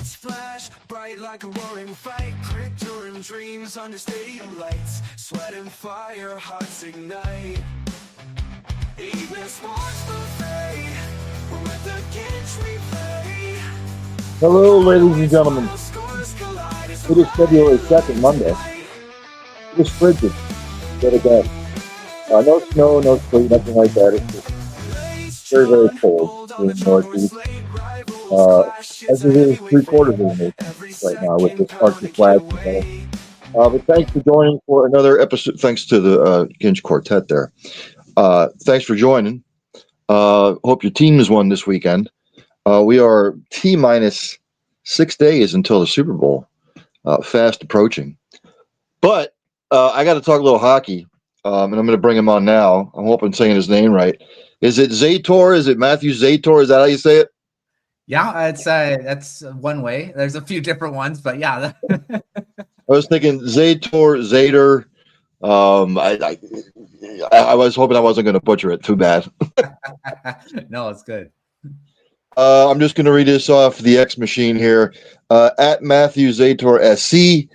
Lights flash bright like a roaring fight, picturing dreams under stadium lights, sweat and fire, hearts ignite. Evening sports buffet, we're at the Ginch replay. Hello, ladies and gentlemen. It is February 2nd, Monday. It is frigid. Yet again. No snow, no sleet, nothing like that. It's just very, very cold in the Northeast. As it is 3/4 of the nation right now with this Arctic blast. But thanks for joining for another episode. Thanks to the Ginch Quartet there. Thanks for joining. Hope your team has won this weekend. We are T-minus 6 days until the Super Bowl, fast approaching. But I got to talk a little hockey, and I'm going to bring him on now. I hope I'm saying his name right. Is it Zator? Is it Matthew Zator? Is that how you say it? Yeah, it's that's one way. There's a few different ones, but yeah. I was thinking Zator. I was hoping I wasn't going to butcher it. Too bad. No, it's good. I'm just going to read this off the X machine here. At Matthew Zator SC,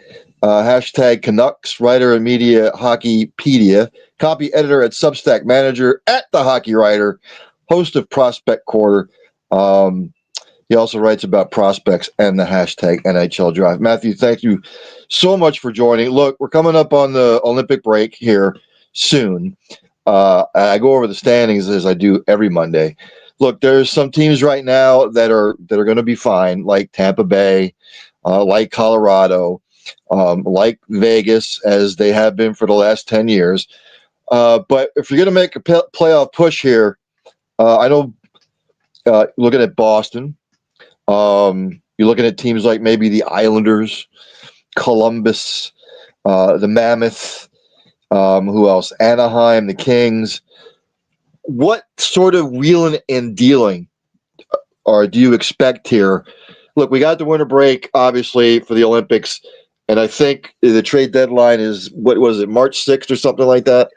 hashtag Canucks, writer and media HockeyPedia, copy editor at Substack, manager at the Hockey Writer, host of Prospect Cort. He also writes about prospects and the hashtag NHL Drive. Matthew, thank you so much for joining. Look, we're coming up on the Olympic break here soon. I go over the standings as I do every Monday. Look, there's some teams right now that are going to be fine, like Tampa Bay, like Colorado, like Vegas, as they have been for the last 10 years. But if you're going to make a playoff push here, I know looking at Boston, you're looking at teams like maybe the Islanders, Columbus, the Mammoth, who else? Anaheim, the Kings. What sort of wheeling and dealing do you expect here? Look, we got the winter break, obviously, for the Olympics, and I think the trade deadline is, what was it, March 6th or something like that,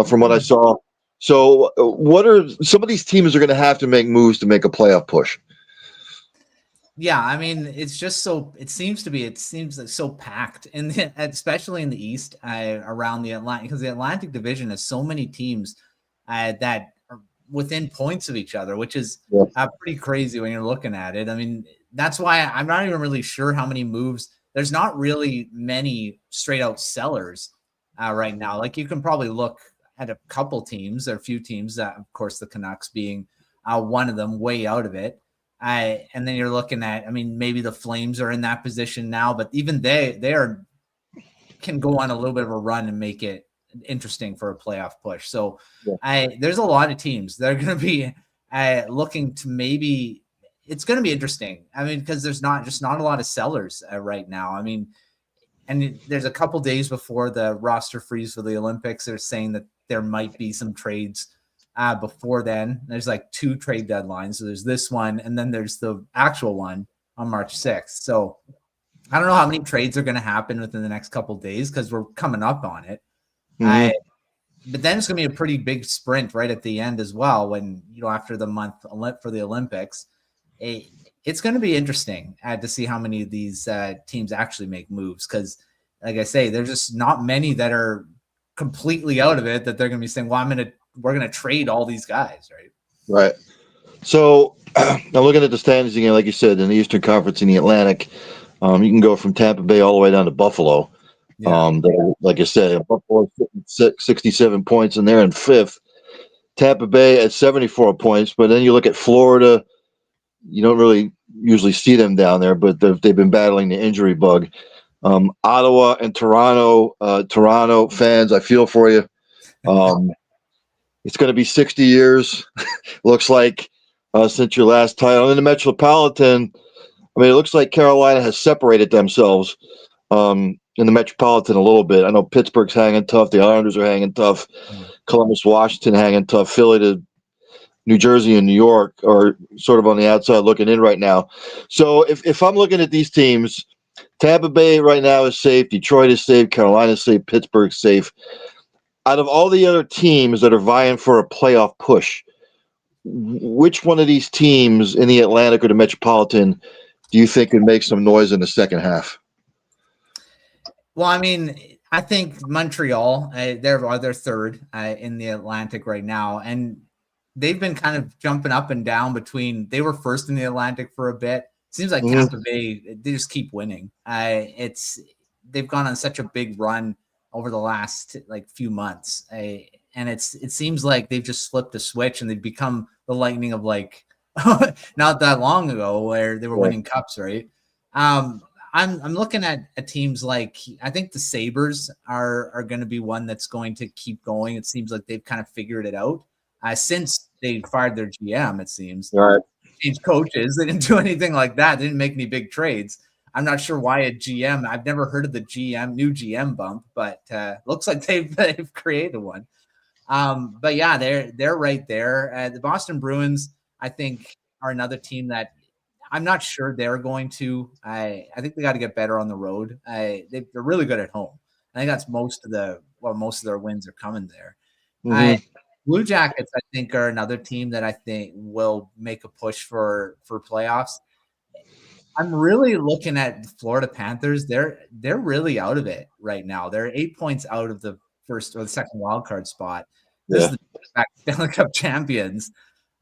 from what I saw. So what are some of these teams are going to have to make moves to make a playoff push? Yeah, I mean, it's just so it seems like so packed, especially in the East, around the Atlantic, because the Atlantic Division has so many teams that are within points of each other, which is pretty crazy when you're looking at it. I mean, that's why I'm not even really sure how many moves. There's not really many straight out sellers right now. Like, you can probably look at a couple teams or a few teams, of course, the Canucks being one of them, way out of it. And then you're looking at, I mean, maybe the Flames are in that position now, but even they can go on a little bit of a run and make it interesting for a playoff push. So there's a lot of teams that are going to be looking to maybe it's going to be interesting. I mean, because there's not a lot of sellers right now. I mean, and there's a couple days before the roster freeze for the Olympics. They're saying that there might be some trades before then. There's like 2 trade deadlines. So there's this one, and then there's the actual one on March 6th. So I don't know how many trades are going to happen within the next couple of days, because we're coming up on it. Mm-hmm. But then it's going to be a pretty big sprint right at the end as well, when, after the month for the Olympics. It's going to be interesting to see how many of these teams actually make moves, because, like I say, there's just not many that are completely out of it that they're going to be saying, well, we're going to trade all these guys, right? Right. So I'm looking at the standings again, like you said, in the Eastern Conference in the Atlantic. You can go from Tampa Bay all the way down to Buffalo. Yeah. Like I said, Buffalo 67 points, and they're in 5th. Tampa Bay at 74 points, but then you look at Florida. You don't really usually see them down there, but they've been battling the injury bug. Ottawa and Toronto. Toronto fans, I feel for you. It's going to be 60 years, looks like, since your last title. In the Metropolitan, I mean, it looks like Carolina has separated themselves in the Metropolitan a little bit. I know Pittsburgh's hanging tough. The Islanders are hanging tough. Columbus, Washington hanging tough. Philly to New Jersey and New York are sort of on the outside looking in right now. So if I'm looking at these teams, Tampa Bay right now is safe. Detroit is safe. Carolina is safe. Pittsburgh's safe. Out of all the other teams that are vying for a playoff push, which one of these teams in the Atlantic or the Metropolitan do you think could make some noise in the second half? Well, I mean, I think Montreal, they're third in the Atlantic right now, and they've been kind of jumping up and down between. They were first in the Atlantic for a bit. Seems like Tampa Bay, they just keep winning. They've gone on such a big run over the last like few months, and it seems like they've just flipped a switch and they've become the Lightning of like not that long ago where they were winning cups, right? I'm looking at teams like I think the Sabres are going to be one that's going to keep going. It seems like they've kind of figured it out since they fired their GM. It seems changed coaches. They didn't do anything like that. They didn't make any big trades. I'm not sure why a GM. I've never heard of the new GM bump, but looks like they've created one. But yeah, they're right there. The Boston Bruins, I think, are another team that I'm not sure they're going to. I think they got to get better on the road. They're really good at home. I think that's most of their wins are coming there. Blue Jackets, I think, are another team that I think will make a push for playoffs. I'm really looking at the Florida Panthers. They're really out of it right now. They're 8 points out of the first or the second wild card spot. This is the Stanley Cup champions.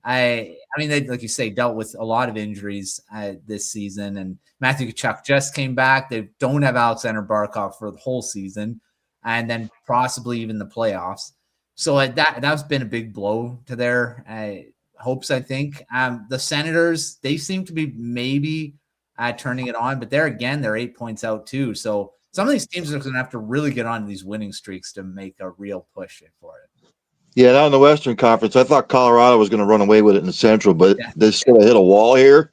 I mean, they, like you say, dealt with a lot of injuries this season, and Matthew Tkachuk just came back. They don't have Alexander Barkov for the whole season, and then possibly even the playoffs. So that's been a big blow to their hopes, I think. The Senators, they seem to be maybe turning it on, but they're 8 points out too. So some of these teams are going to have to really get on these winning streaks to make a real push for it. Yeah, now in the Western Conference, I thought Colorado was going to run away with it in the Central, but they sort of hit a wall here.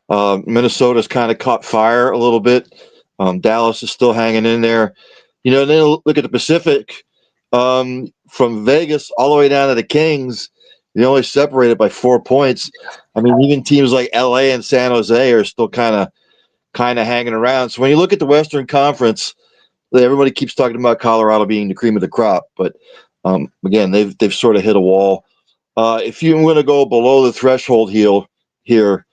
Minnesota's kind of caught fire a little bit. Dallas is still hanging in there. Then look at the Pacific. From Vegas all the way down to the Kings, they're only separated by 4 points. I mean, even teams like LA and San Jose are still kind of hanging around. So when you look at the Western Conference, everybody keeps talking about Colorado being the cream of the crop, but again, they've sort of hit a wall. If you want to go below the threshold here,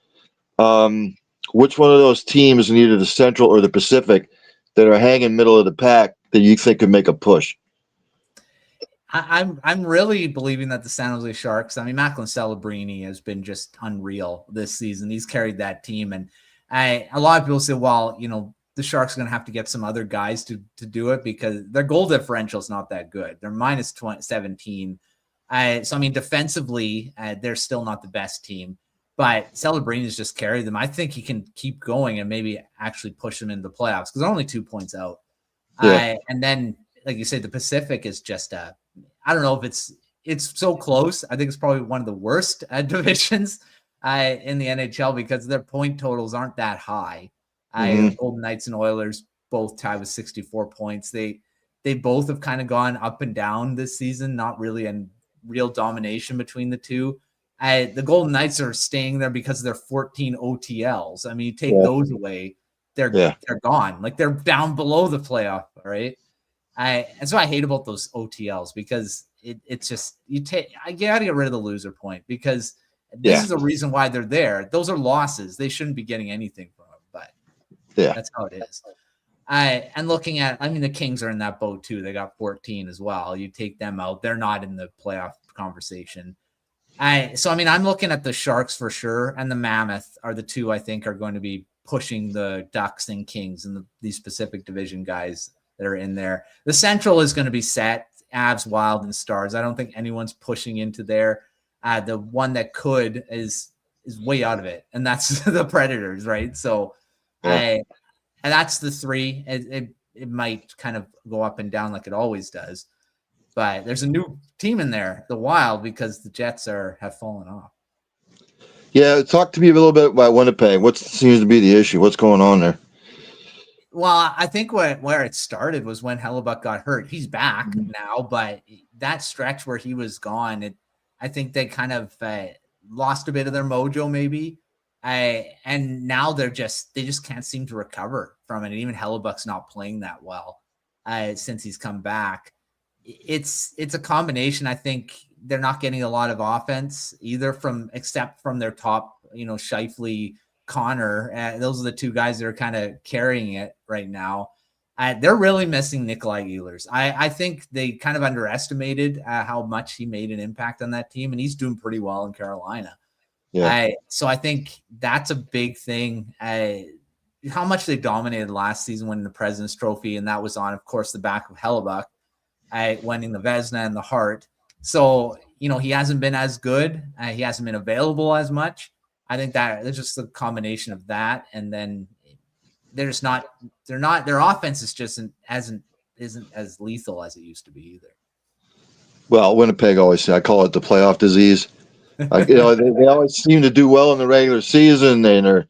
which one of those teams in either the Central or the Pacific that are hanging middle of the pack that you think could make a push? I'm really believing that the San Jose Sharks. I mean, Macklin Celebrini has been just unreal this season. He's carried that team, and a lot of people say, well, the Sharks are going to have to get some other guys to do it because their goal differential is not that good. They're minus 17. So, I mean, defensively, they're still not the best team, but Celebrini has just carried them. I think he can keep going and maybe actually push them into the playoffs because they're only 2 points out. And then, like you say, the Pacific is just I don't know if it's so close. I think it's probably one of the worst divisions in the NHL because their point totals aren't that high. Golden Knights and Oilers both tied with 64 points. They both have kind of gone up and down this season, not really a real domination between the two. The Golden Knights are staying there because of their 14 OTLs. I mean, you take those away, they're gone. Like they're down below the playoff, right? And so I hate about those OTLs because it's just you got to get rid of the loser point because this is the reason why they're there. Those are losses. They shouldn't be getting anything from them, but that's how it is. And looking at, I mean, the Kings are in that boat too. They got 14 as well. You take them out, they're not in the playoff conversation. So I mean, I'm looking at the Sharks for sure, and the Mammoth are the two I think are going to be pushing the Ducks and Kings and these Pacific Division guys that are in there. The Central is going to be set. Avs, Wild, and Stars. I don't think anyone's pushing into there. The one that could is way out of it, and that's the Predators, right? So, and that's the three. It might kind of go up and down like it always does, but there's a new team in there, the Wild, because the Jets have fallen off. Yeah, talk to me a little bit about Winnipeg. What seems to be the issue? What's going on there? Well, I think where it started was when Hellebuck got hurt. He's back now, but that stretch where he was gone, I think they kind of lost a bit of their mojo, maybe. And now they just can't seem to recover from it. And even Hellebuck's not playing that well since he's come back. It's a combination. I think they're not getting a lot of offense either except from their top, Scheifele, Connor. Those are the two guys that are kind of carrying it right now. They're really missing Nikolai Ehlers. I think they kind of underestimated how much he made an impact on that team, and he's doing pretty well in Carolina. Yeah. So I think that's a big thing. How much they dominated last season winning the President's Trophy, and that was on, of course, the back of Hellebuck, winning the Vezina and the Hart. So, he hasn't been as good. He hasn't been available as much. I think that there's just a combination of that, and then their offense is just isn't as lethal as it used to be either. Well, Winnipeg always say, I call it the playoff disease. They always seem to do well in the regular season, and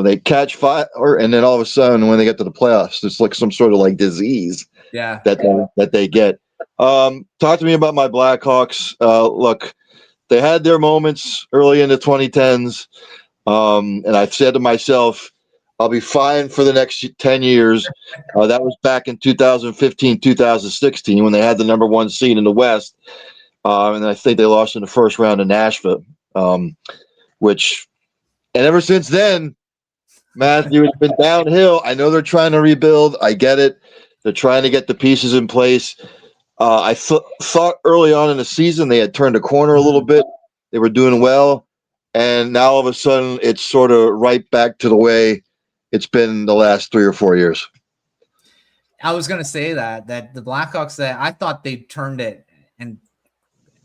they catch fire, and then all of a sudden, when they get to the playoffs, it's like some sort of like disease. Yeah, that they get. Talk to me about my Blackhawks. Look, they had their moments early in the 2010s, and I've said to myself, I'll be fine for the next 10 years. That was back in 2015, 2016, when they had the number one seed in the West. And I think they lost in the first round in Nashville, and ever since then, Matthew, it's been downhill. I know they're trying to rebuild. I get it. They're trying to get the pieces in place. I thought early on in the season they had turned a corner a little bit. They were doing well. And now all of a sudden it's sort of right back to the way it's been the last 3 or 4 years. I was going to say that the Blackhawks, that I thought they turned it and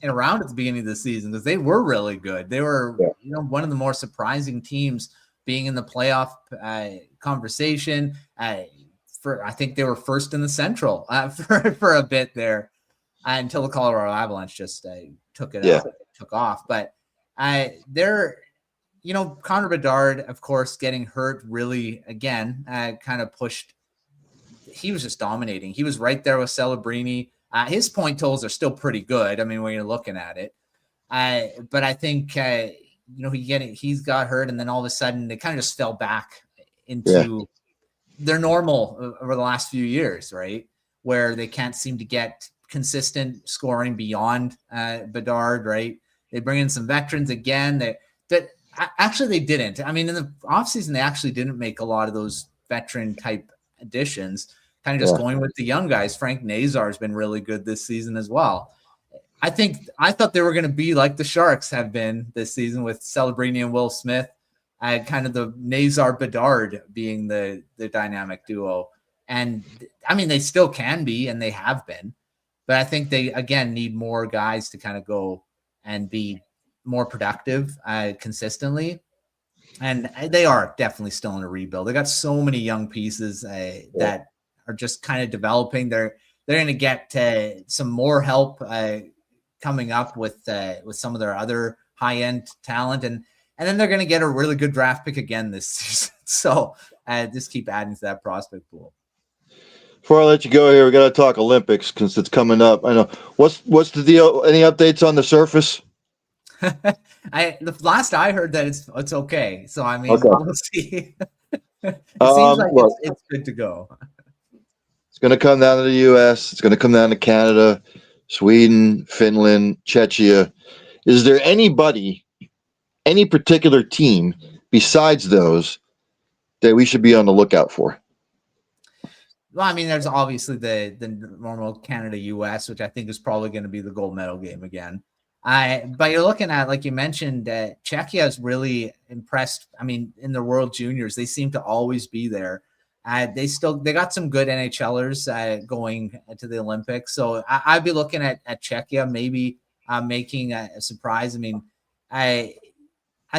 around at the beginning of the season, because they were really good. They were, one of the more surprising teams being in the playoff conversation. I think they were first in the Central for a bit there until the Colorado Avalanche just took off. But they're, Connor Bedard, of course, getting hurt really again, kind of pushed. He was just dominating. He was right there with Celebrini. His point totals are still pretty good. I mean, when you're looking at it, but I think he's got hurt, and then all of a sudden they kind of just fell back into their normal over the last few years, right? Where they can't seem to get consistent scoring beyond Bedard, right? They bring in some veterans again. They didn't. I mean, in the offseason, they actually didn't make a lot of those veteran type additions. Kind of just going with the young guys. Frank Nazar has been really good this season as well. I thought they were going to be like the Sharks have been this season with Celebrini and Will Smith. Kind of the Nazar Bedard being the dynamic duo. And I mean, they still can be, and they have been, but I think they, again, need more guys to kind of go and be more productive consistently. And they are definitely still in a rebuild. They got so many young pieces that are just kind of developing. They're going to get some more help coming up with some of their other high-end talent. And then they're going to get a really good draft pick again this season. So just keep adding to that prospect pool. Before I let you go here, we got to talk Olympics because it's coming up. I know. What's the deal? Any updates on the surface? The last I heard that it's okay. So I mean, we'll see. It seems like it's good to go. It's going to come down to the U.S. It's going to come down to Canada, Sweden, Finland, Czechia. Is there anybody, any particular team besides those that we should be on the lookout for? Well, I mean, there's obviously the normal Canada-U.S., which I think is probably going to be the gold medal game again. But you're looking at, like you mentioned, Czechia is really impressed. I mean, in the World Juniors, they seem to always be there. They got some good NHLers going to the Olympics. So I'd be looking at Czechia maybe making a surprise. I mean, I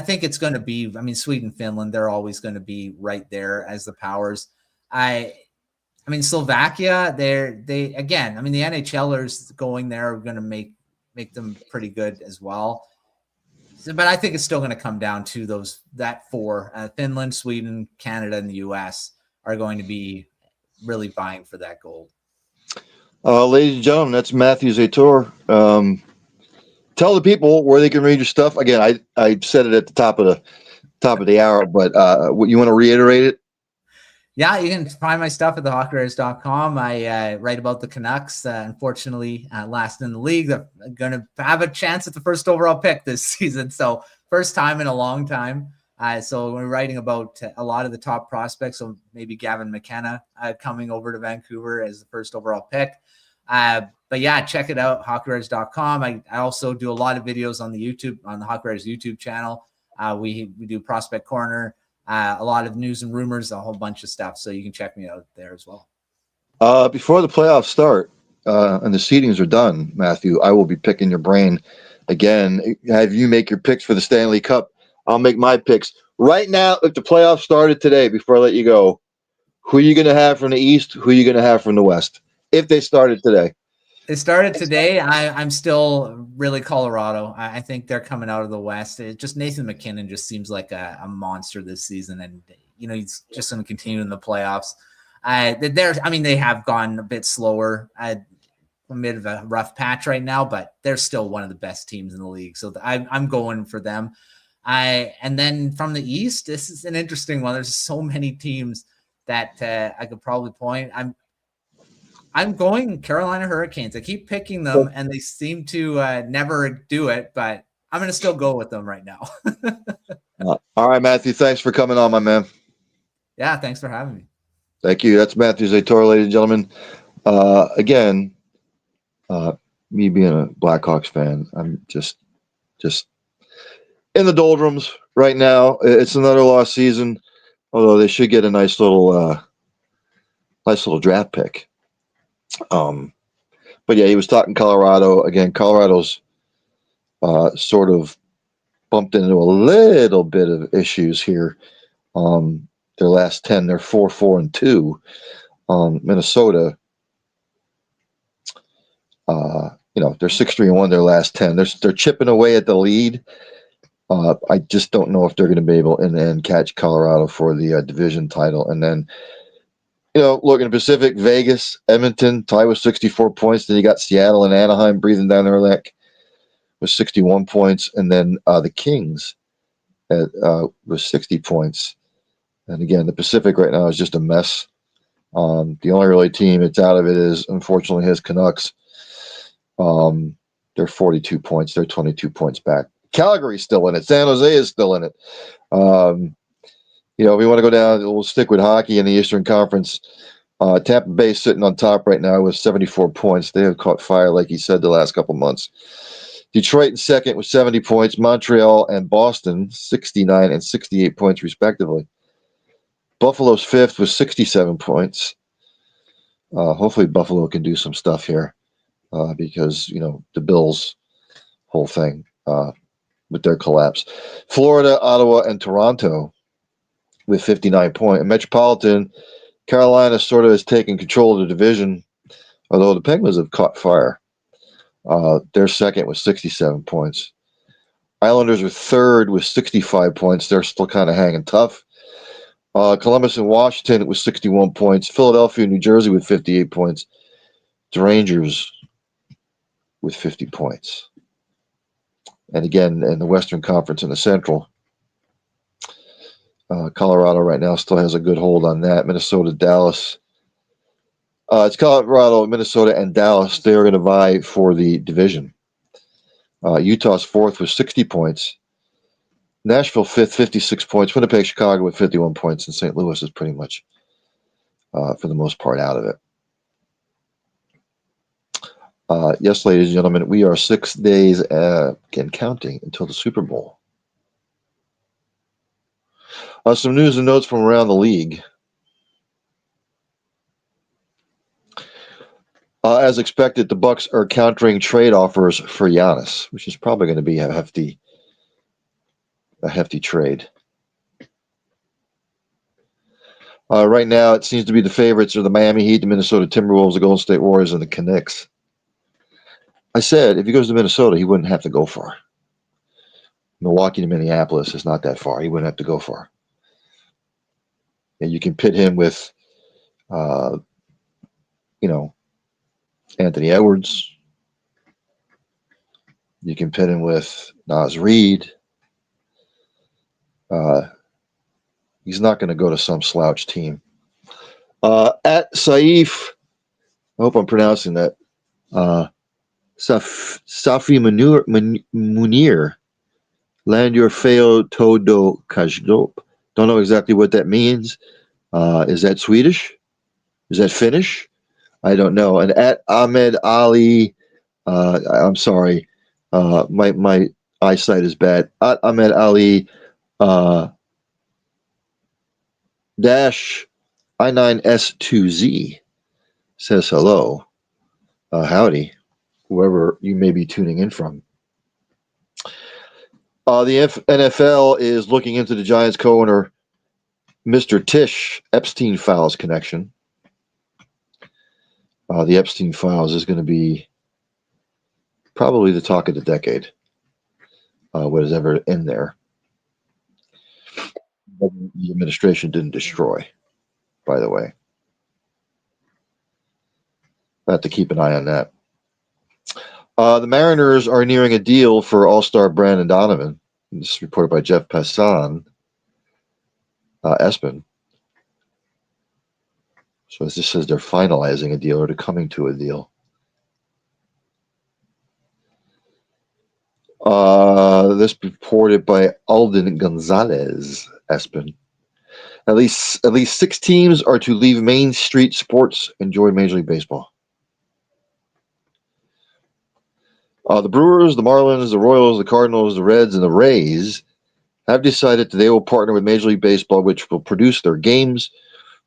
think it's going to be, Sweden, Finland, they're always going to be right there as the powers. I mean, Slovakia, the NHLers going there are going to make them pretty good as well. So, but I think it's still going to come down to that four. Finland, Sweden, Canada, and the U.S. are going to be really vying for that gold. Ladies and gentlemen, that's Matthew Zator. Tell the people where they can read your stuff. Again, I said it at the top of the hour, but you want to reiterate it? Yeah, you can find my stuff at thehockeywriters.com. I write about the Canucks. Unfortunately, last in the league. They're going to have a chance at the first overall pick this season. So first time in a long time. So we're writing about a lot of the top prospects. So maybe Gavin McKenna coming over to Vancouver as the first overall pick. But yeah, check it out, HockeyWriters.com. I also do a lot of videos on the Hockey Writers YouTube channel. We do Prospect Corner, a lot of news and rumors, a whole bunch of stuff. So you can check me out there as well. Before the playoffs start and the seedings are done, Matthew, I will be picking your brain again. Have you make your picks for the Stanley Cup? I'll make my picks. Right now, if the playoffs started today, before I let you go, who are you going to have from the East? Who are you going to have from the West? If they started today. It started today. I'm still really Colorado. I think they're coming out of the West. Just Nathan McKinnon just seems like a monster this season, and he's just going to continue in the playoffs. They have gone a bit slower, a bit of a rough patch right now, but they're still one of the best teams in the league. So I'm going for them. And then from the East, this is an interesting one. There's so many teams that I could probably point. I'm going Carolina Hurricanes. I keep picking them, and they seem to never do it, but I'm going to still go with them right now. All right, Matthew. Thanks for coming on, my man. Yeah, thanks for having me. Thank you. That's Matthew Zator, ladies and gentlemen. Again, me being a Blackhawks fan, I'm just in the doldrums right now. It's another lost season, although they should get a nice little draft pick. But yeah, he was talking Colorado again. Colorado's sort of bumped into a little bit of issues here. Their last 10, they're 4-4-2. Minnesota, they're 6-3-1 their last 10. They're chipping away at the lead. I just don't know if they're going to be able in the end catch Colorado for the division title. And then, look in the Pacific, Vegas, Edmonton, tie with 64 points. Then you got Seattle and Anaheim breathing down their neck with 61 points. And then the Kings with 60 points. And again, the Pacific right now is just a mess. The only really team that's out of it is, unfortunately, his Canucks. They're 42 points. They're 22 points back. Calgary's still in it. San Jose is still in it. If we want to go down, we'll stick with hockey in the Eastern Conference. Tampa Bay sitting on top right now with 74 points. They have caught fire, like he said, the last couple months. Detroit in second with 70 points. Montreal and Boston, 69 and 68 points, respectively. Buffalo's fifth with 67 points. Hopefully Buffalo can do some stuff here because, the Bills' whole thing with their collapse. Florida, Ottawa, and Toronto with 59 points. And Metropolitan, Carolina sort of has taken control of the division, although the Penguins have caught fire. They're second with 67 points. Islanders are third with 65 points. They're still kind of hanging tough. Columbus and Washington with 61 points. Philadelphia, New Jersey with 58 points. The Rangers with 50 points. And again, in the Western Conference and the Central, Colorado right now still has a good hold on that. Minnesota, Dallas. It's Colorado, Minnesota, and Dallas. They're going to vie for the division. Utah's fourth with 60 points. Nashville fifth, 56 points. Winnipeg, Chicago with 51 points. And St. Louis is pretty much, for the most part, out of it. Yes, ladies and gentlemen, we are 6 days and counting until the Super Bowl. Some news and notes from around the league. As expected, the Bucks are countering trade offers for Giannis, which is probably going to be a hefty trade. Right now, it seems to be the favorites are the Miami Heat, the Minnesota Timberwolves, the Golden State Warriors, and the Knicks. I said if he goes to Minnesota, he wouldn't have to go far. Milwaukee to Minneapolis is not that far. He wouldn't have to go far. And you can pit him with, Anthony Edwards. You can pit him with Naz Reid. He's not going to go to some slouch team. At Saif, I hope I'm pronouncing that. Safi Munir Land your feo todo kajlop. Don't know exactly what that means. Is that Swedish? Is that Finnish? I don't know. And at Ahmed Ali, I'm sorry, my eyesight is bad. At Ahmed Ali uh, dash I9S2Z says hello. Howdy, whoever you may be tuning in from. The NFL is looking into the Giants co-owner Mr. Tish Epstein Files connection. The Epstein Files is going to be probably the talk of the decade. What is ever in there. The administration didn't destroy, by the way. I have to keep an eye on that. The Mariners are nearing a deal for All-Star Brandon Donovan. This is reported by Jeff Passan, Espen. So this says they're finalizing a deal or they're coming to a deal. This reported by Alden Gonzalez, Espen. At least 6 teams are to leave Main Street Sports and join Major League Baseball. The Brewers, the Marlins, the Royals, the Cardinals, the Reds, and the Rays have decided that they will partner with Major League Baseball, which will produce their games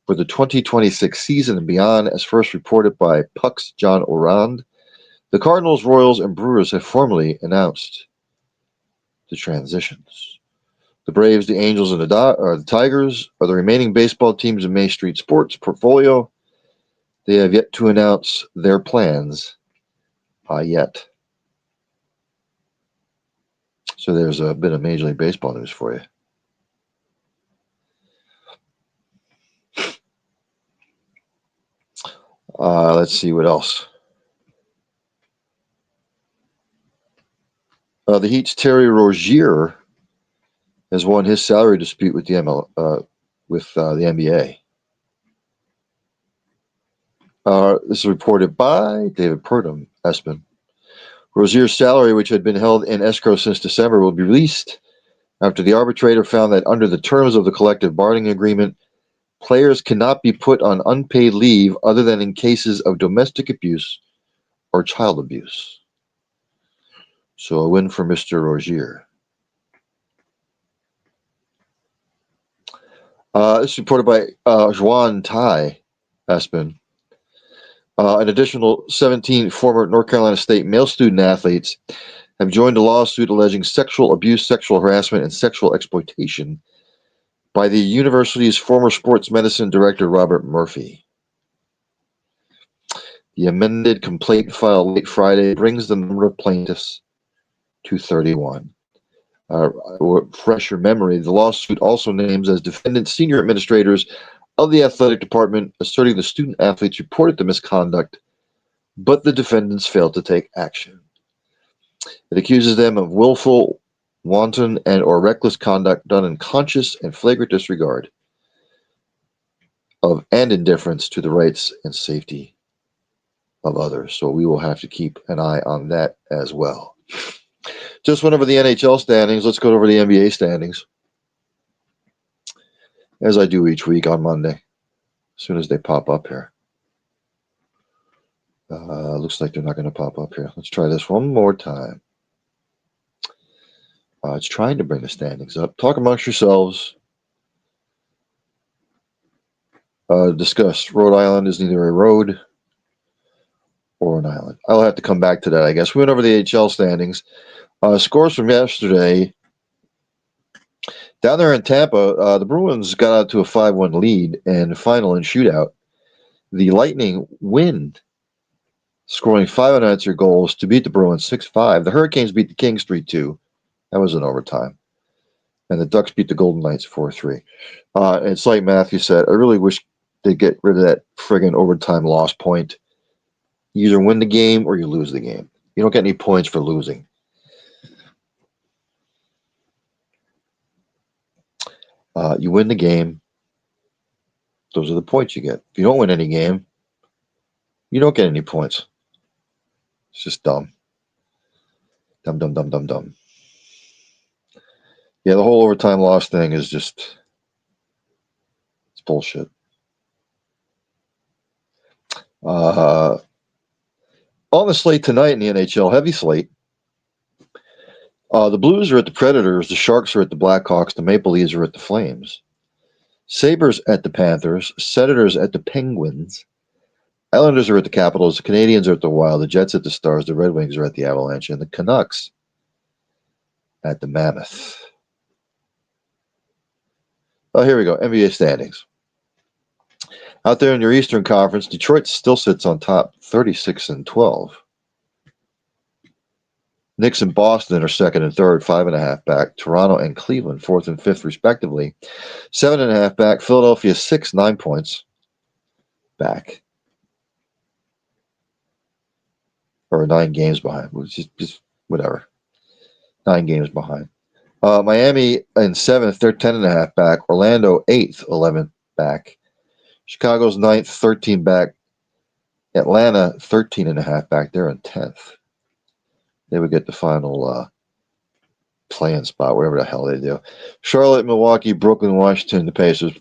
for the 2026 season and beyond, as first reported by Puck's John Orand. The Cardinals, Royals, and Brewers have formally announced the transitions. The Braves, the Angels, and the Tigers are the remaining baseball teams in Main Street Sports' portfolio. They have yet to announce their plans yet. So there's a bit of Major League Baseball news for you. Let's see what else. The Heat's Terry Rozier has won his salary dispute with the NBA. This is reported by David Purdom, Espen. Rozier's salary, which had been held in escrow since December, will be released after the arbitrator found that under the terms of the collective bargaining agreement, players cannot be put on unpaid leave other than in cases of domestic abuse or child abuse. So a win for Mr. Rozier. This is reported by Juan Tai, Espen. An additional 17 former North Carolina State male student athletes have joined a lawsuit alleging sexual abuse, sexual harassment, and sexual exploitation by the university's former sports medicine director, Robert Murphy. The amended complaint filed late Friday brings the number of plaintiffs to 31. Fresh your memory, the lawsuit also names as defendants senior administrators of the athletic department, asserting the student athletes reported the misconduct, but the defendants failed to take action. It accuses them of willful, wanton, and or reckless conduct done in conscious and flagrant disregard of and indifference to the rights and safety of others. So we will have to keep an eye on that as well. Just went over the NHL standings. Let's go over the NBA standings, as I do each week on Monday, as soon as they pop up here. Looks like they're not going to pop up here. Let's try this one more time. It's trying to bring the standings up. Talk amongst yourselves. Discuss. Rhode Island is neither a road or an island. I'll have to come back to that, I guess. We went over the HL standings. Scores from yesterday. Down there in Tampa, the Bruins got out to a 5-1 lead and final in shootout. The Lightning win, scoring 5 unanswered goals to beat the Bruins 6-5. The Hurricanes beat the Kings 3-2. That was in overtime. And the Ducks beat the Golden Knights 4-3. It's like Matthew said, I really wish they'd get rid of that friggin' overtime loss point. You either win the game or you lose the game. You don't get any points for losing. You win the game. Those are the points you get. If you don't win any game, you don't get any points. It's just dumb. Dumb. Yeah, the whole overtime loss thing is just, it's bullshit. On the slate tonight in the NHL, heavy slate. The Blues are at the Predators, the Sharks are at the Blackhawks, the Maple Leafs are at the Flames, Sabres at the Panthers, Senators at the Penguins, Islanders are at the Capitals, the Canadiens are at the Wild, the Jets at the Stars, the Red Wings are at the Avalanche, and the Canucks at the Mammoth. Oh, here we go. NBA standings. Out there in your Eastern Conference, Detroit still sits on top, 36-12. Knicks and Boston are second and third, 5.5 back. Toronto and Cleveland, fourth and fifth, respectively, 7.5 back. Philadelphia, 6, 9 points back. Or 9 games behind, which is just whatever. 9 games behind. Miami in seventh, they're 10.5 back. Orlando, 8th, 11 back. Chicago's 9th, 13 back. Atlanta, 13.5 back. They're in 10th. They would get the final play-in spot, whatever the hell they do. Charlotte, Milwaukee, Brooklyn, Washington, the Pacers.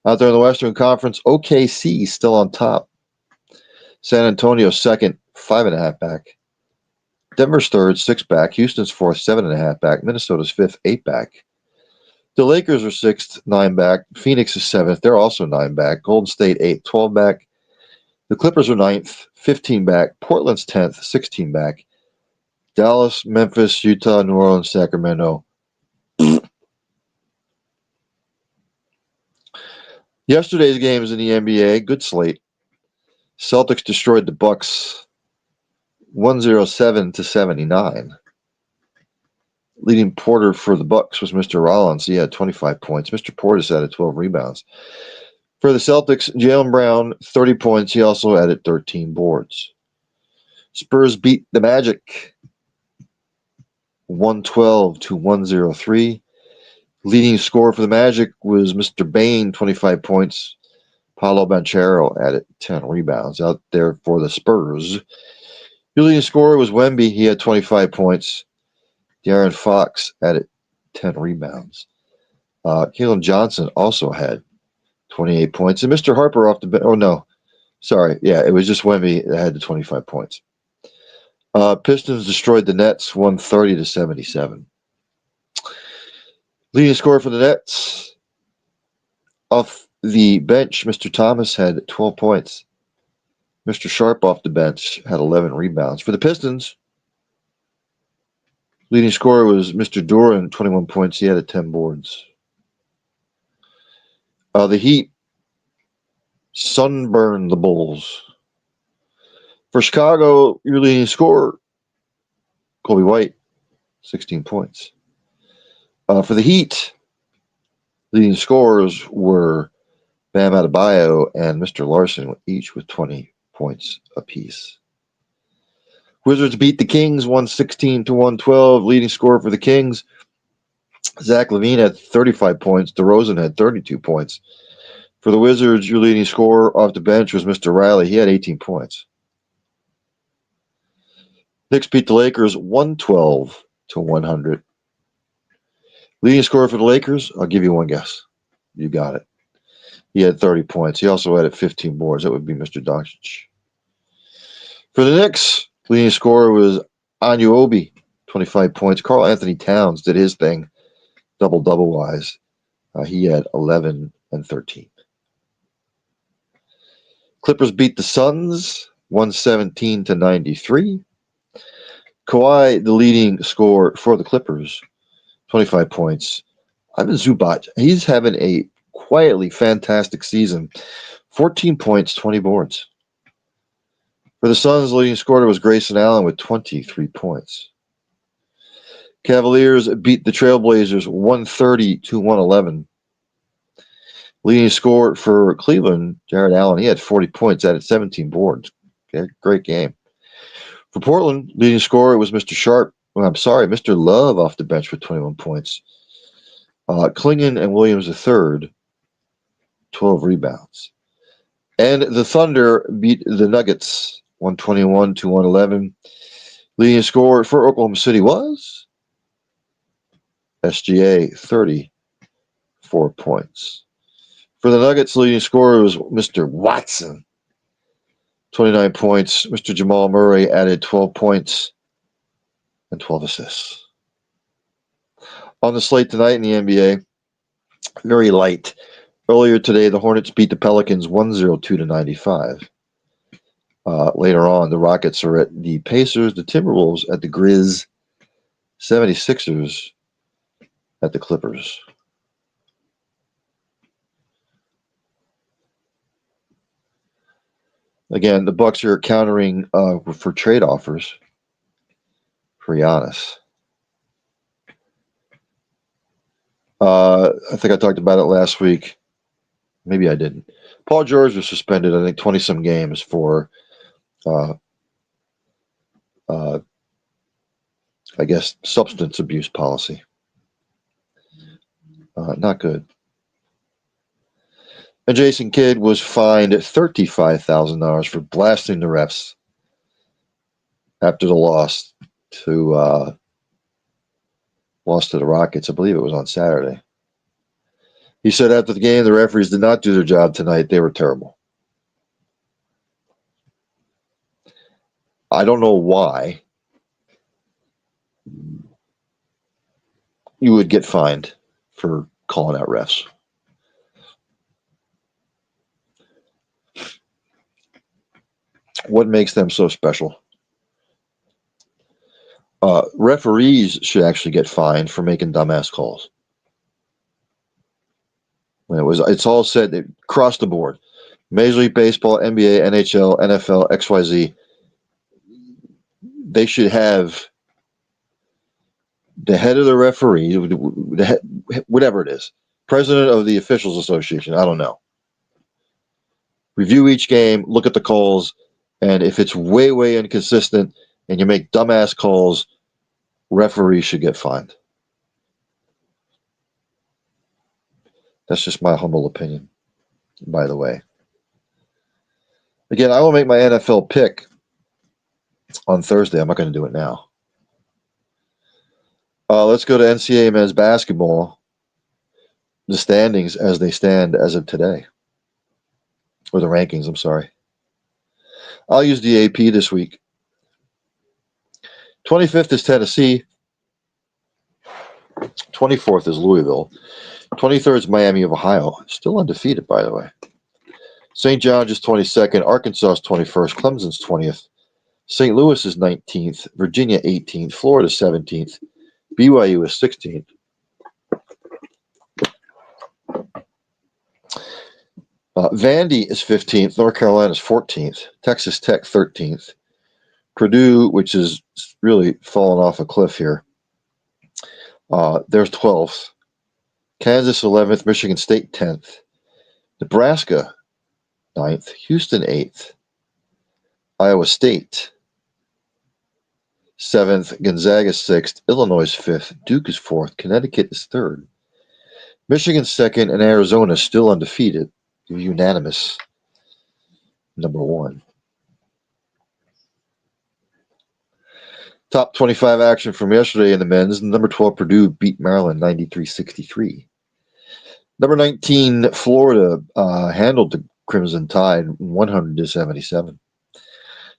Out there in the Western Conference, OKC still on top. San Antonio second, 5.5 back. Denver's third, 6 back. Houston's fourth, 7.5 back. Minnesota's fifth, 8 back. The Lakers are sixth, 9 back. Phoenix is seventh. They're also 9 back. Golden State, 8th, 12 back. The Clippers are 9th, 15 back. Portland's 10th, 16 back. Dallas, Memphis, Utah, New Orleans, Sacramento. Yesterday's games in the NBA, good slate. Celtics destroyed the Bucks 107-79. Leading porter for the Bucks was Mr. Rollins. He had 25 points. Mr. Portis added 12 rebounds. For the Celtics, Jaylen Brown, 30 points. He also added 13 boards. Spurs beat the Magic 112-103. Leading scorer for the Magic was Mr. Bain, 25 points. Paolo Banchero added 10 rebounds. Out there for the Spurs, your leading scorer was Wemby. He had 25 points. De'Aaron Fox added 10 rebounds. Keelan Johnson also had 28 points. And Mr. Harper off the bench. Oh, no. Sorry. Yeah, it was just Wemby that had the 25 points. Pistons destroyed the Nets 130-77. Leading scorer for the Nets, off the bench, Mr. Thomas had 12 points. Mr. Sharp off the bench had 11 rebounds. For the Pistons, leading scorer was Mr. Duran, 21 points. He had 10 boards. The Heat sunburned the Bulls. For Chicago, your leading scorer, Kobe White, 16 points. For the Heat, leading scorers were Bam Adebayo and Mr. Larson, each with 20 points apiece. Wizards beat the Kings 116-112. Leading scorer for the Kings, Zach LaVine had 35 points. DeRozan had 32 points. For the Wizards, your leading scorer off the bench was Mr. Riley. He had 18 points. Knicks beat the Lakers 112-100. Leading scorer for the Lakers, I'll give you one guess. You got it. He had 30 points. He also added 15 boards. That would be Mr. Doncic. For the Knicks, leading scorer was Anunoby, 25 points. Karl Anthony Towns did his thing, double-double wise. He had 11 and 13. Clippers beat the Suns 117-93. Kawhi, the leading scorer for the Clippers, 25 points. Ivan Zubac, he's having a quietly fantastic season. 14 points, 20 boards. For the Suns, the leading scorer was Grayson Allen with 23 points. Cavaliers beat the Trailblazers 130-111. Leading scorer for Cleveland, Jared Allen, he had 40 points, added 17 boards. Okay, great game. For Portland, leading scorer was Mr. Sharp. Mr. Love off the bench with 21 points. Klingon and Williams III, 12 rebounds. And the Thunder beat the Nuggets 121-111. Leading scorer for Oklahoma City was SGA, 34 points. For the Nuggets, leading scorer was Mr. Watson, 29 points. Mr. Jamal Murray added 12 points and 12 assists. On the slate tonight in the NBA, very light. Earlier today, the Hornets beat the Pelicans 102-95. Later on, the Rockets are at the Pacers, the Timberwolves at the Grizz, 76ers at the Clippers. Again, the Bucks are countering for trade offers for Giannis. I think I talked about it last week. Maybe I didn't. Paul George was suspended, I think, 20-some games for, I guess, substance abuse policy. Not good. And Jason Kidd was fined $35,000 for blasting the refs after the loss to the Rockets. I believe it was on Saturday. He said after the game, the referees did not do their job tonight. They were terrible. I don't know why you would get fined for calling out refs. What makes them so special? Referees should actually get fined for making dumbass calls. It's all said across the board. Major League Baseball, NBA, NHL, NFL, XYZ. They should have the head of the referee, whatever it is, president of the Officials Association, I don't know. Review each game, look at the calls, and if it's way, way inconsistent and you make dumbass calls, referees should get fined. That's just my humble opinion, by the way. Again, I will make my NFL pick on Thursday. I'm not going to do it now. Let's go to NCAA men's basketball. The standings as they stand as of today. Or the rankings, I'm sorry. I'll use the AP this week. 25th is Tennessee. 24th is Louisville. 23rd is Miami of Ohio. Still undefeated, by the way. St. John's is 22nd. Arkansas is 21st. Clemson's 20th. St. Louis is 19th. Virginia 18th. Florida 17th. BYU is 16th. Vandy is 15th. North Carolina is 14th. Texas Tech 13th. Purdue, which is really fallen off a cliff here, there's 12th. Kansas 11th. Michigan State 10th. Nebraska 9th. Houston 8th. Iowa State 7th. Gonzaga 6th. Illinois is 5th. Duke is 4th. Connecticut is 3rd. Michigan 2nd. And Arizona is still undefeated. Unanimous number 1. Top 25 action from yesterday in the men's. Number 12, Purdue beat Maryland 93-63. Number 19, Florida handled the Crimson Tide 100-77.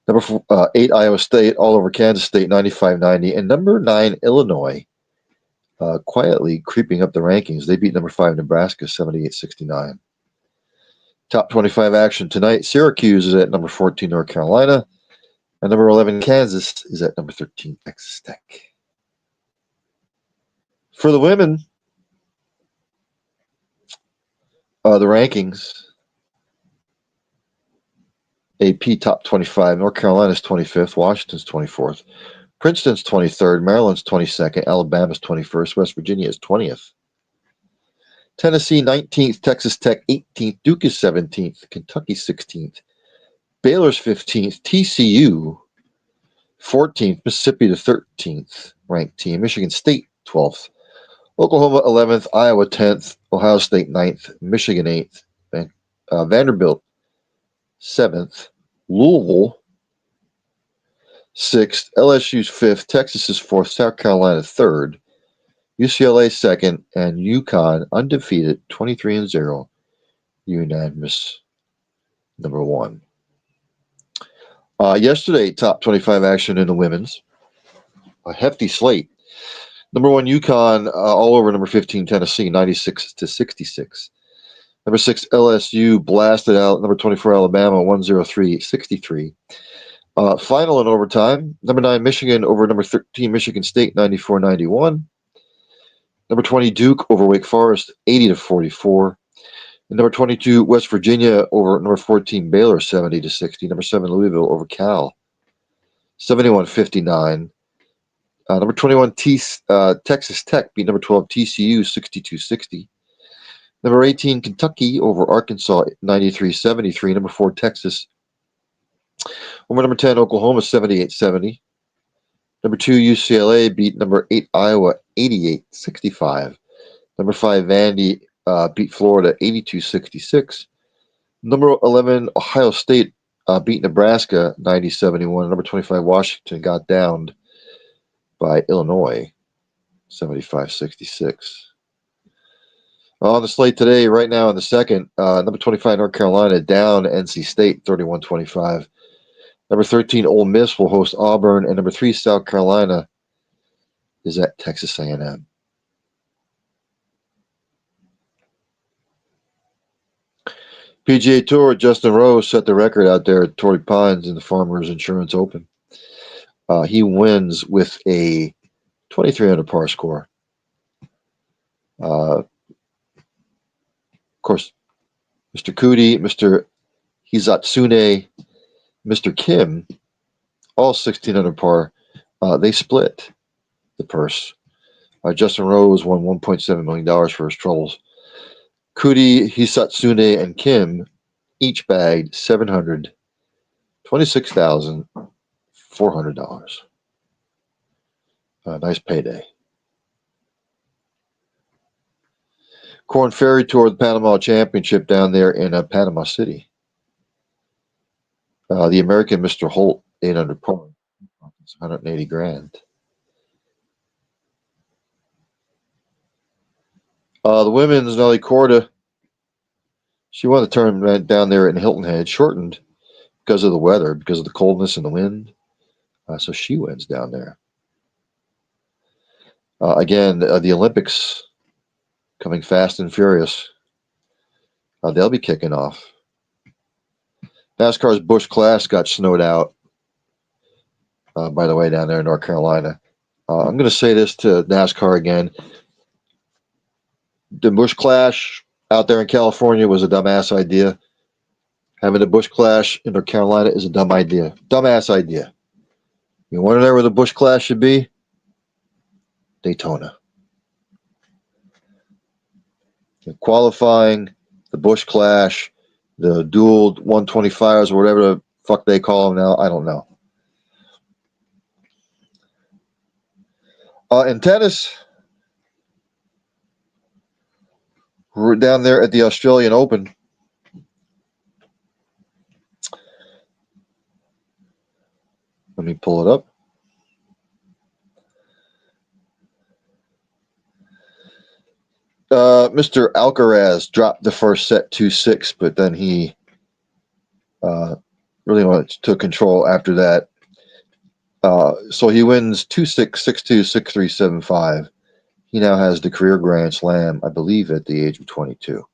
Number 8, Iowa State all over Kansas State 95-90. And number 9, Illinois quietly creeping up the rankings. They beat number 5, Nebraska 78-69. Top 25 action tonight. Syracuse is at number 14, North Carolina. And number 11, Kansas is at number 13, Texas Tech. For the women, the rankings. AP top 25. North Carolina's 25th. Washington's 24th. Princeton's 23rd. Maryland's 22nd. Alabama's 21st. West Virginia is 20th. Tennessee 19th. Texas Tech 18th. Duke is 17th. Kentucky 16th. Baylor's 15th. TCU 14th. Mississippi the 13th ranked team. Michigan State 12th. Oklahoma 11th. Iowa 10th. Ohio State 9th. Michigan 8th. Vanderbilt 7th. Louisville 6th. LSU's 5th. Texas is 4th. South Carolina 3rd. UCLA second, and UConn undefeated, 23-0, unanimous number 1. Yesterday, top 25 action in the women's. A hefty slate. Number 1, UConn all over number 15, Tennessee, 96-66. Number 6, LSU blasted out number 24, Alabama, 103-63. Final in overtime. Number 9, Michigan over number 13, Michigan State, 94-91. Number 20, Duke over Wake Forest, 80-44. And number 22, West Virginia over number 14, Baylor, 70-60. Number 7, Louisville over Cal, 71-59. Number 21, Texas Tech beat number 12, TCU, 62-60. Number 18, Kentucky over Arkansas, 93-73. Number 4, Texas over number 10, Oklahoma, 78-70. Number 2, UCLA beat number 8, Iowa, 88-65. Number 5, Vandy beat Florida, 82-66. Number 11, Ohio State beat Nebraska, 90-71. Number 25, Washington got downed by Illinois, 75-66. On the slate today, right now in the second, number 25, North Carolina down NC State, 31-25. Number 13, Ole Miss will host Auburn, and number 3, South Carolina is at Texas A&M. PGA Tour, Justin Rose set the record out there at Torrey Pines in the Farmers Insurance Open. He wins with a 23 under par score. Of course, Mr. Cootie, Mr. Hizatsune, Mr. Kim, all 16 under par. They split the purse. Justin Rose won $1.7 million for his troubles. Cootie, Hisatsune, and Kim each bagged $726,400. Nice payday. Korn Ferry Tour, the Panama Championship down there in Panama City. The American Mr. Holt, 8 under par. It's $180,000. The women's, Nelly Korda, she won the tournament down there in Hilton Head, shortened because of the weather, because of the coldness and the wind. So she wins down there. Again, the Olympics coming fast and furious. They'll be kicking off. NASCAR's Busch Clash got snowed out, by the way, down there in North Carolina. I'm going to say this to NASCAR again. The Busch Clash out there in California was a dumbass idea. Having a Busch Clash in North Carolina is a dumb idea. Dumbass idea. You want to know where the Busch Clash should be? Daytona. The qualifying, the Busch Clash, the dual 125s or whatever the fuck they call them now, I don't know. In tennis, we're down there at the Australian Open. Let me pull it up. Mr. Alcaraz dropped the first set 2-6, but then he really took control after that. So he wins 2-6, 6-2, 6-3, 7-5. He now has the career Grand Slam, I believe, at the age of 22.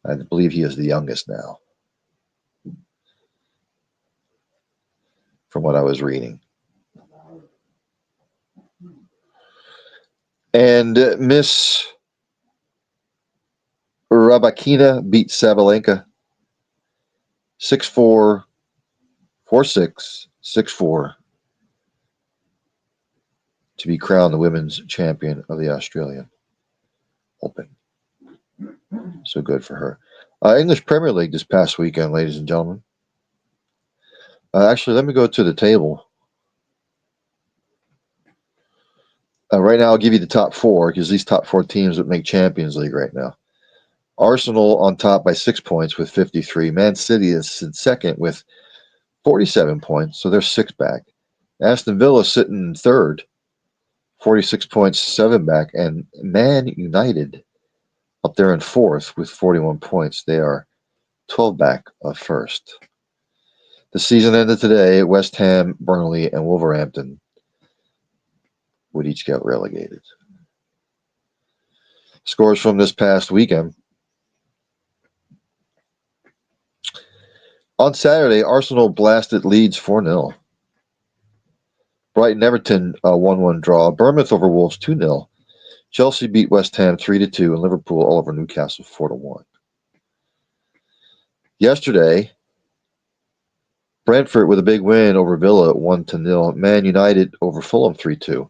I believe he is the youngest now, from what I was reading. And Miss Rybakina beat Sabalenka 6-4, 4-6, 6-4 to be crowned the women's champion of the Australian Open. So good for her. English Premier League this past weekend, ladies and gentlemen. Actually, let me go to the table. Right now, I'll give you the top 4 because these top 4 teams would make Champions League right now. Arsenal on top by 6 points with 53. Man City is in second with 47 points, so they're 6 back. Aston Villa sitting in third, 46 points, 7 back. And Man United up there in fourth with 41 points. They are 12 back of first. The season ended today. West Ham, Burnley, and Wolverhampton would each get relegated. Scores from this past weekend. On Saturday, Arsenal blasted Leeds 4-0. Brighton Everton 1-1 draw. Bournemouth over Wolves 2-0. Chelsea beat West Ham 3-2, and Liverpool all over Newcastle 4-1. Yesterday, Brentford with a big win over Villa 1-0. Man United over Fulham 3-2.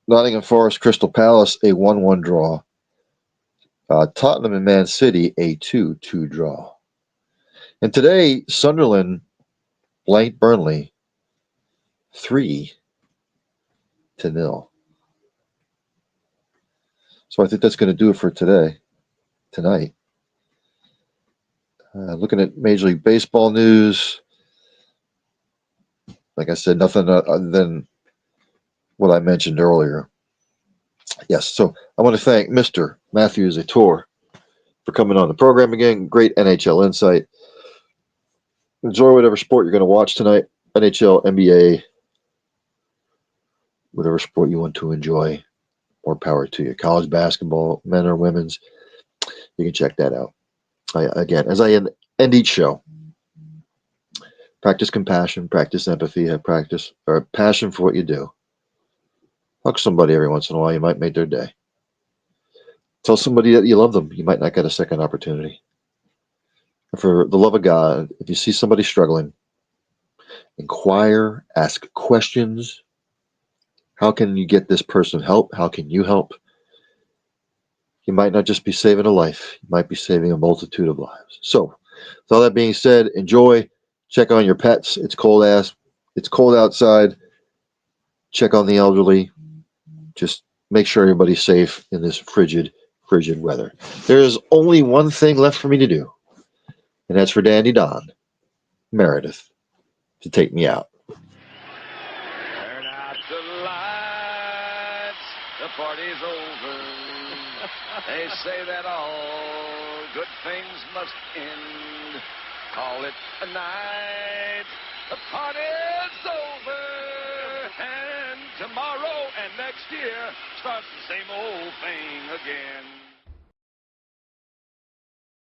Nottingham Forest Crystal Palace a 1-1 draw. Tottenham and Man City a 2-2 draw. And today, Sunderland blanked Burnley 3-0. So I think that's going to do it for tonight. Looking at Major League Baseball news, like I said, nothing other than what I mentioned earlier. Yes, so I want to thank Mr. Matthew Zator for coming on the program again. Great NHL insight. Enjoy whatever sport you're going to watch tonight. NHL, NBA, whatever sport you want to enjoy. More power to you. College basketball, men or women's, you can check that out. Again, as I end each show, practice compassion, practice empathy, have practice or passion for what you do. Hug somebody every once in a while. You might make their day. Tell somebody that you love them. You might not get a second opportunity. And for the love of God, if you see somebody struggling, inquire, ask questions. How can you get this person help? How can you help? You might not just be saving a life. You might be saving a multitude of lives. So, with all that being said, enjoy. Check on your pets. It's cold outside. Check on the elderly. Just make sure everybody's safe in this frigid weather. There's only one thing left for me to do, and that's for Dandy Don Meredith to take me out. Turn out the lights, the party's over. They say that all good things must end. Call it a night, the party's over. And tomorrow and next year starts the same old thing again.